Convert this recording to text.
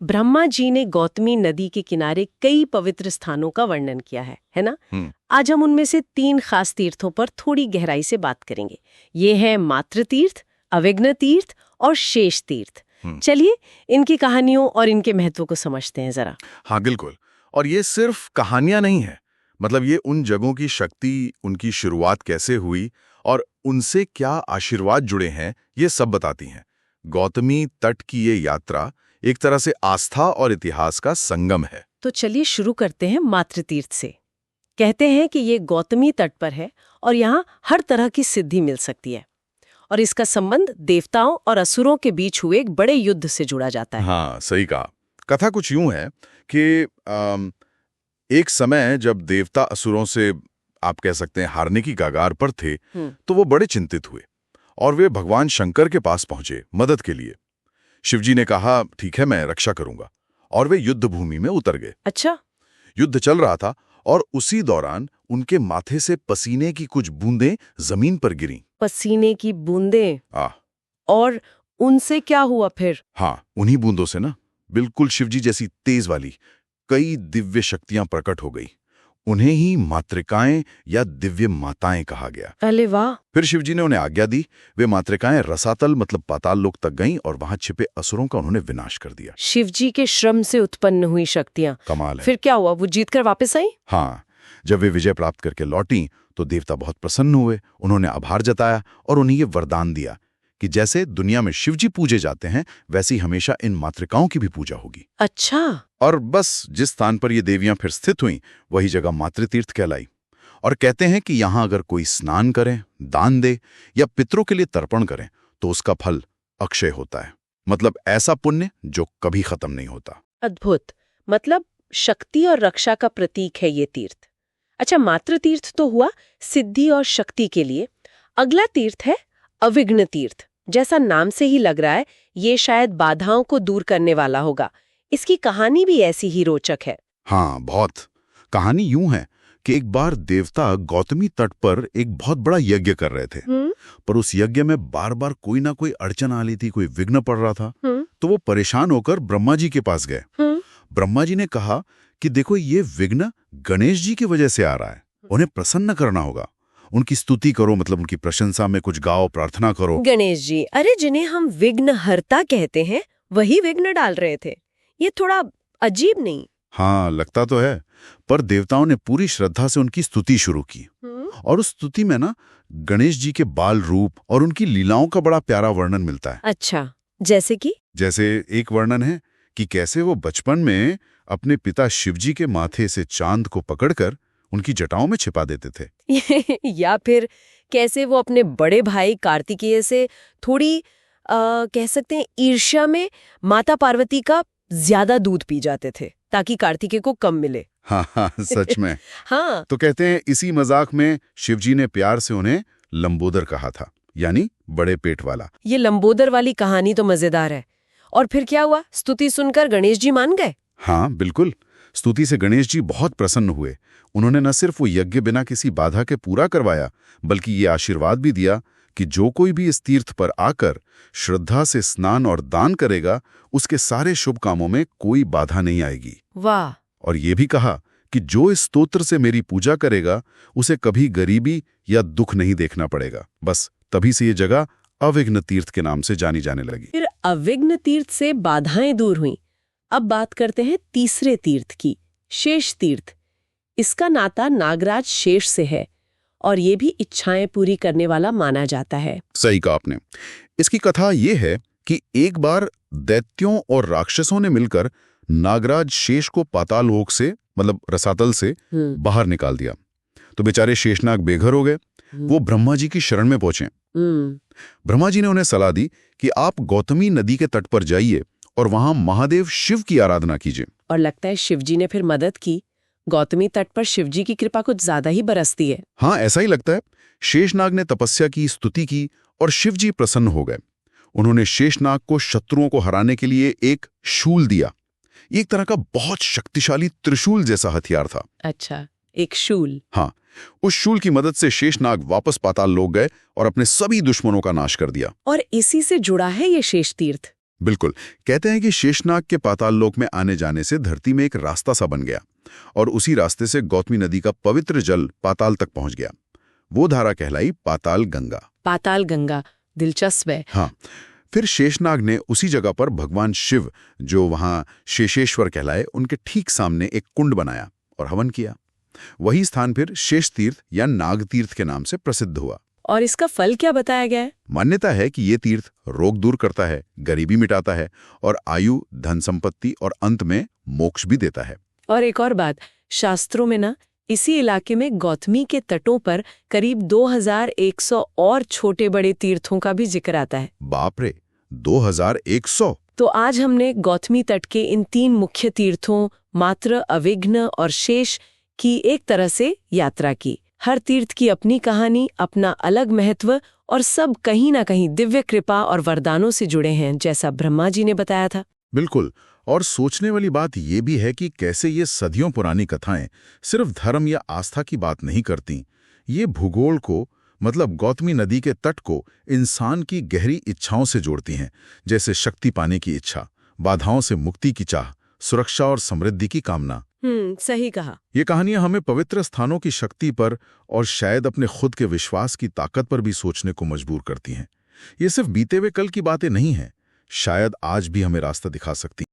ब्रह्मा जी ने गौतमी नदी के किनारे कई पवित्र स्थानों का वर्णन किया है ना? आज हम उनमें से 3 खास तीर्थों पर थोड़ी गहराई से बात करेंगे। ये है मातृ तीर्थ, अविघ्न तीर्थ और शेष तीर्थ। चलिए इनकी कहानियों और इनके महत्व को समझते हैं जरा। हाँ बिल्कुल। और ये सिर्फ कहानियां नहीं है, मतलब ये उन जगहों की शक्ति, उनकी शुरुआत कैसे हुई और उनसे क्या आशीर्वाद जुड़े हैं, ये सब बताती हैं। गौतमी तट की ये यात्रा एक तरह से आस्था और इतिहास का संगम है। तो चलिए शुरू करते हैं मातृ तीर्थ से। कहते हैं कि ये गौतमी तट पर है और यहाँ हर तरह की सिद्धि मिल सकती है, और इसका संबंध देवताओं और असुरों के बीच हुए एक बड़े युद्ध से जुड़ा जाता है। हाँ सही कहा। कथा कुछ यूं है कि एक समय जब देवता असुरों से, आप कह सकते हैं, हारने की कगार पर थे, तो वो बड़े चिंतित हुए और वे भगवान शंकर के पास पहुंचे मदद के लिए। शिवजी ने कहा ठीक है, मैं रक्षा करूंगा, और वे युद्ध भूमि में उतर गए। अच्छा। युद्ध चल रहा था और उसी दौरान उनके माथे से पसीने की कुछ बूंदें जमीन पर गिरीं। पसीने की बूंदें? और उनसे क्या हुआ फिर? हाँ, उन्हीं बूंदों से ना बिल्कुल शिवजी जैसी तेज वाली कई दिव्य शक्तियां प्रकट हो गई। उन्हें ही मातृकाएं या दिव्य माताएं कहा गया। अरे वाह! फिर शिवजी ने उन्हें आज्ञा दी। वे मातृकाएं रसातल मतलब पाताल लोक तक गईं और वहां छिपे असुरों का उन्होंने विनाश कर दिया। शिवजी के श्रम से उत्पन्न हुई शक्तियां। कमाल है। फिर क्या हुआ? वो जीतकर वापस आई? हाँ, जब वे विजय प्राप्त करके लौटी तो देवता बहुत प्रसन्न हुए। उन्होंने आभार जताया और उन्हें ये वरदान दिया कि जैसे दुनिया में शिवजी पूजे जाते हैं, वैसे ही हमेशा इन मातृकाओं की भी पूजा होगी। अच्छा। और बस जिस स्थान पर ये देवियां फिर स्थित हुईं, वही जगह मातृतीर्थ कहलाई। और कहते हैं कि यहाँ अगर कोई स्नान करे, दान दे या पितरों के लिए तर्पण करे तो उसका फल अक्षय होता है। मतलब ऐसा पुण्य जो कभी खत्म नहीं होता। अद्भुत। मतलब शक्ति और रक्षा का प्रतीक है ये तीर्थ। अच्छा, मातृ तीर्थ तो हुआ सिद्धि और शक्ति के लिए। अगला तीर्थ है अविघ्न तीर्थ। जैसा नाम से ही लग रहा है, ये शायद बाधाओं को दूर करने वाला होगा। इसकी कहानी भी ऐसी ही रोचक है। हाँ बहुत। कहानी यूं है कि एक बार देवता गौतमी तट पर एक बहुत बड़ा यज्ञ कर रहे थे, पर उस यज्ञ में बार बार कोई ना कोई अड़चन आ रही थी, कोई विघ्न पड़ रहा था। तो वो परेशान होकर ब्रह्मा जी के पास गए। ब्रह्मा जी ने कहा कि देखो, ये विघ्न गणेश जी की वजह से आ रहा है, उन्हें प्रसन्न करना होगा। उनकी स्तुति करो, मतलब उनकी प्रशंसा में कुछ गाओ, प्रार्थना करो। गणेश जी? अरे जिन्हें हम विघ्नहर्ता कहते हैं, वही विघ्न डाल रहे थे। ये थोड़ा अजीब नहीं? हाँ लगता तो है, पर देवताओं ने पूरी श्रद्धा से उनकी स्तुति शुरू की। और उस स्तुति में ना गणेश जी के बाल रूप और उनकी लीलाओं का बड़ा प्यारा वर्णन मिलता है। अच्छा, जैसे कि? जैसे एक वर्णन है कि कैसे वो बचपन में अपने पिता शिवजी के माथे से चांद को पकड़कर उनकी जटाओं में छिपा देते थे। या फिर कैसे वो अपने बड़े भाई कार्तिकेय से थोड़ी कह सकते हैं ईर्ष्या में माता पार्वती का ज्यादा दूध पी जाते थे ताकि कार्तिकेय को कम मिले। हाँ सच में। हाँ। तो कहते हैं इसी मजाक में शिवजी ने प्यार से उन्हें लंबोदर कहा था, यानी बड़े पेट वाला। ये लंबोदर वाली कहानी तो मजेदार है। और फिर क्या हुआ? स्तुति सुनकर गणेश जी मान गए? हाँ बिल्कुल। स्तुति से गणेश जी बहुत प्रसन्न हुए। उन्होंने न सिर्फ वो यज्ञ बिना किसी बाधा के पूरा करवाया, बल्कि ये आशीर्वाद भी दिया कि जो कोई भी इस तीर्थ पर आकर श्रद्धा से स्नान और दान करेगा, उसके सारे शुभ कामों में कोई बाधा नहीं आएगी। वाह! और ये भी कहा कि जो इस स्तोत्र से मेरी पूजा करेगा, उसे कभी गरीबी या दुख नहीं देखना पड़ेगा। बस तभी से ये जगह अविघ्न तीर्थ के नाम से जानी जाने लगी। फिर अविघ्न तीर्थ से बाधाएं दूर हुईं। अब बात करते हैं तीसरे तीर्थ की, शेष तीर्थ। इसका नाता नागराज शेष से है और ये भी इच्छाएं पूरी करने वाला माना जाता है। सही कहा आपने। इसकी कथा ये है कि एक बार दैत्यों और राक्षसों ने मिलकर नागराज शेष को पाताल लोक से, मतलब रसातल से बाहर निकाल दिया। तो बेचारे शेषनाग बेघर हो गए। वो ब्रह्मा जी की शरण में पहुंचे। ब्रह्मा जी ने उन्हें सलाह दी कि आप गौतमी नदी के तट पर जाइए और वहां महादेव शिव की आराधना कीजिए। और लगता है शिवजी ने फिर मदद की। गौतमी तट पर शिवजी की कृपा कुछ ज्यादा ही बरसती है। हाँ ऐसा ही लगता है। शेषनाग ने तपस्या की, स्तुति की और शिवजी प्रसन्न हो गए। उन्होंने शेषनाग को शत्रुओं को हराने के लिए एक शूल दिया। ये एक तरह का बहुत शक्तिशाली त्रिशूल जैसा हथियार था। अच्छा, एक शूल? हाँ, उस शूल की मदद से शेषनाग वापस पाताल लोक गए और अपने सभी दुश्मनों का नाश कर दिया। और इसी से जुड़ा है ये शेष तीर्थ। बिल्कुल। कहते हैं कि शेषनाग के पाताल लोक में आने जाने से धरती में एक रास्ता सा बन गया और उसी रास्ते से गौतमी नदी का पवित्र जल पाताल तक पहुंच गया। वो धारा कहलाई पाताल गंगा। पाताल गंगा, दिलचस्प है। हाँ, फिर शेषनाग ने उसी जगह पर भगवान शिव, जो वहां शेषेश्वर कहलाए, उनके ठीक सामने एक कुंड बनाया और हवन किया। वही स्थान फिर शेष तीर्थ या नाग तीर्थ के नाम से प्रसिद्ध हुआ। और इसका फल क्या बताया गया है? मान्यता है कि ये तीर्थ रोग दूर करता है, गरीबी मिटाता है और आयु, धन संपत्ति और अंत में मोक्ष भी देता है। और एक और बात, शास्त्रों में ना इसी इलाके में गौतमी के तटों पर करीब 2100 और छोटे बड़े तीर्थों का भी जिक्र आता है। बाप रे, 2100! तो आज हमने गौतमी तट के इन 3 मुख्य तीर्थों मात्र, अविघ्न और शेष की एक तरह से यात्रा की। हर तीर्थ की अपनी कहानी, अपना अलग महत्व और सब कहीं ना कहीं दिव्य कृपा और वरदानों से जुड़े हैं, जैसा ब्रह्मा जी ने बताया था। बिल्कुल। और सोचने वाली बात यह भी है कि कैसे ये सदियों पुरानी कथाएं सिर्फ धर्म या आस्था की बात नहीं करती। ये भूगोल को, मतलब गौतमी नदी के तट को इंसान की गहरी इच्छाओं से जोड़ती हैं, जैसे शक्ति पाने की इच्छा, बाधाओं से मुक्ति की चाह, सुरक्षा और समृद्धि की कामना। सही कहा। ये कहानियां हमें पवित्र स्थानों की शक्ति पर और शायद अपने खुद के विश्वास की ताकत पर भी सोचने को मजबूर करती हैं। ये सिर्फ बीते हुए कल की बातें नहीं हैं, शायद आज भी हमें रास्ता दिखा सकती हैं।